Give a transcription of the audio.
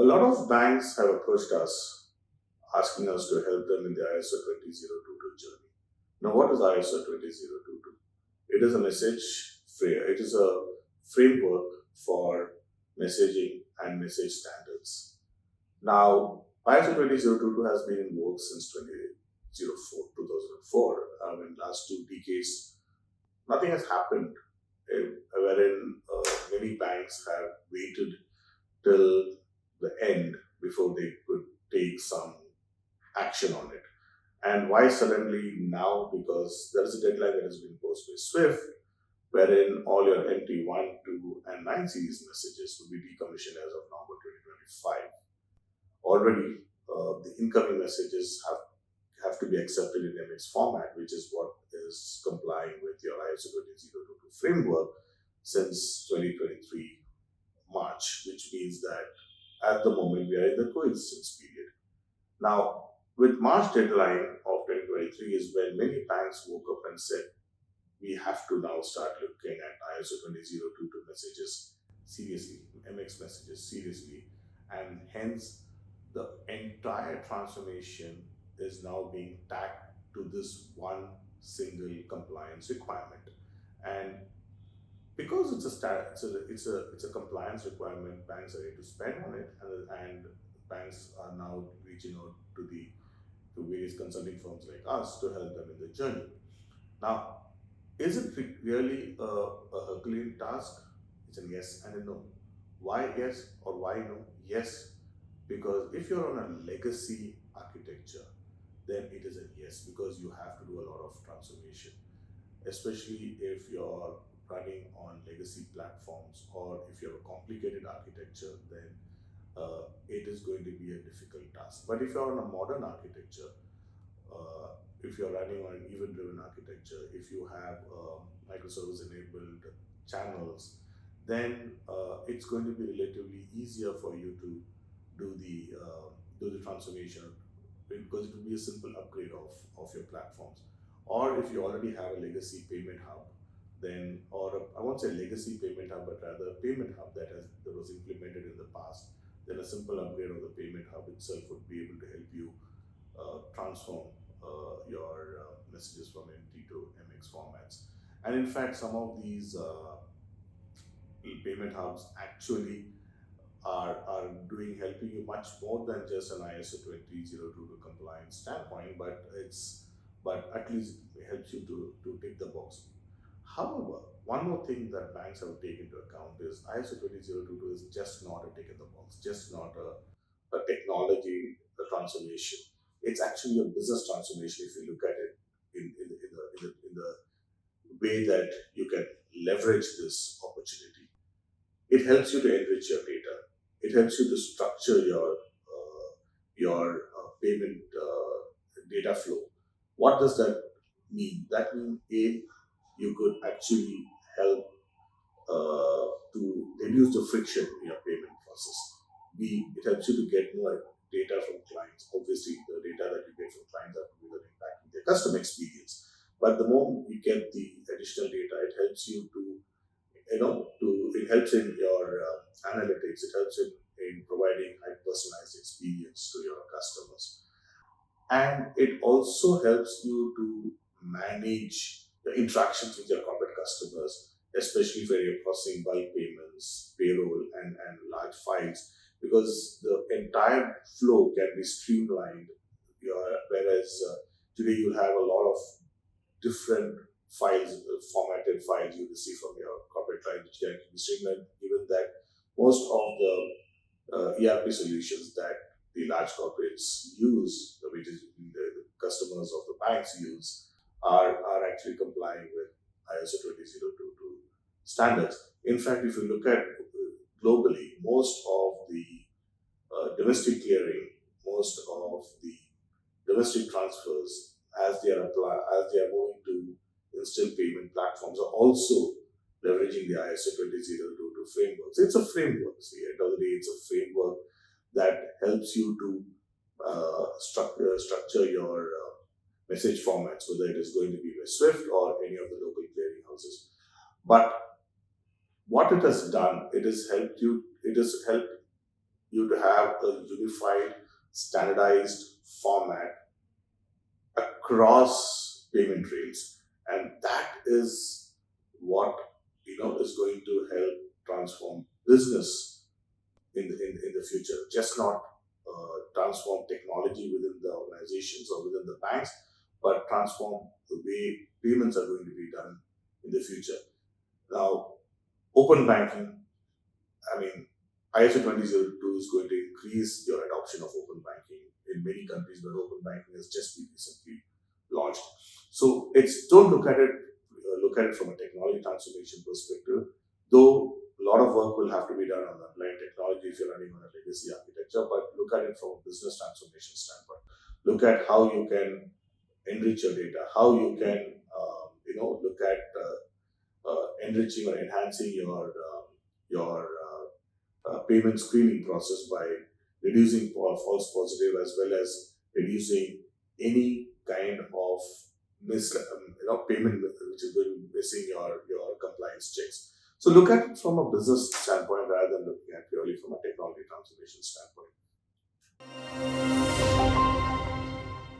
lot of banks have approached us asking us to help them in the ISO 20022 journey. Now, what is ISO 20022? It is a it is a framework for messaging and message standards. Now, ISO 20022 has been in work since 2004. In last 2 decades, nothing has happened, wherein many banks have waited till the end before they could take some action on it. And why suddenly now? Because there is a deadline that has been imposed by SWIFT, wherein all your MT1, 2, and 9 series messages will be decommissioned as of November 2025. Already, the incoming messages have to be accepted in MX format, which is what is complying with your ISO 20022 framework since 2023 March, which means that at the moment we are in the coexistence period. Now, with March deadline of 2023 is when many banks woke up and said, we have to now start looking at ISO 20022 messages seriously, MX messages seriously, and hence the entire transformation is now being tagged to this one single compliance requirement. And because it's a compliance requirement, banks are ready to spend on it, and banks are now reaching out to various consulting firms like us to help them in the journey. Now, is it really a Herculean task? It's a yes and a no. Why yes or why no? Yes, because if you're on a legacy architecture, then it is a yes, because you have to do a lot of transformation, especially if you're running on legacy platforms, or if you have a complicated architecture, then it is going to be a difficult task. But if you're on a modern architecture, if you're running on an event-driven architecture, if you have microservice-enabled channels, then it's going to be relatively easier for you to do the transformation, because it will be a simple upgrade of your platforms. Or if you already have a legacy payment hub, then, I won't say legacy payment hub, but rather a payment hub that was implemented in the past, then a simple upgrade of the payment hub itself would be able to help you transform your messages from MT to MX formats. And in fact, some of these payment hubs actually are helping you much more than just an ISO 20022 compliance standpoint, but at least it helps you to tick the box. However, one more thing that banks have to take into account is ISO 20022 is just not a tick in the box, just not a technology transformation. It's actually a business transformation if you look at it in the way that you can leverage this opportunity. It helps you to enrich your data. It helps you to structure your payment data flow. What does that mean? That means, A, you could actually help to reduce the friction in your payment process. B, it helps you to get more data from clients. Obviously, the data that you get from clients have to be impacting their customer experience. But the more you get the additional data, it helps you it helps in your analytics. It helps in providing high personalized experience to your customers. And it also helps you to manage the interactions with your corporate customers, especially where you're processing bulk payments, payroll, and large files, because the entire flow can be streamlined. Whereas today you'll have a lot of different files, formatted files you receive from your corporate client, which can be streamlined, given that most of the ERP solutions that the large corporates use, which is the customers of the banks use, are actually complying with ISO 20022 standards. In fact, if you look at globally, most of the domestic clearing, most of the domestic transfers, as they are moving to instant payment platforms, are also leveraging the ISO 20022 frameworks. It's a framework. See, at the end of the day, it's a framework that helps you to structure your message formats, whether it is going to be with SWIFT or any of the local clearing houses. But what it has done, it has helped you to have a unified, standardized format across payment rails, and that is what is going to help transform business in the future. Just not transform technology within the organizations or within the banks, but transform the way payments are going to be done in the future. Now, open banking, I mean, ISO 2002 is going to increase your adoption of open banking in many countries where open banking has just been recently launched. So it's don't look at it from a technology transformation perspective. Though a lot of work will have to be done on the underlying technology if you're running on a legacy architecture, but look at it from a business transformation standpoint. Look at how you can enrich your data, how you can look at enriching or enhancing your payment screening process by reducing false positive as well as reducing any kind of payment which is going to be missing your compliance checks. So look at it from a business standpoint rather than looking at purely from a technology transformation standpoint.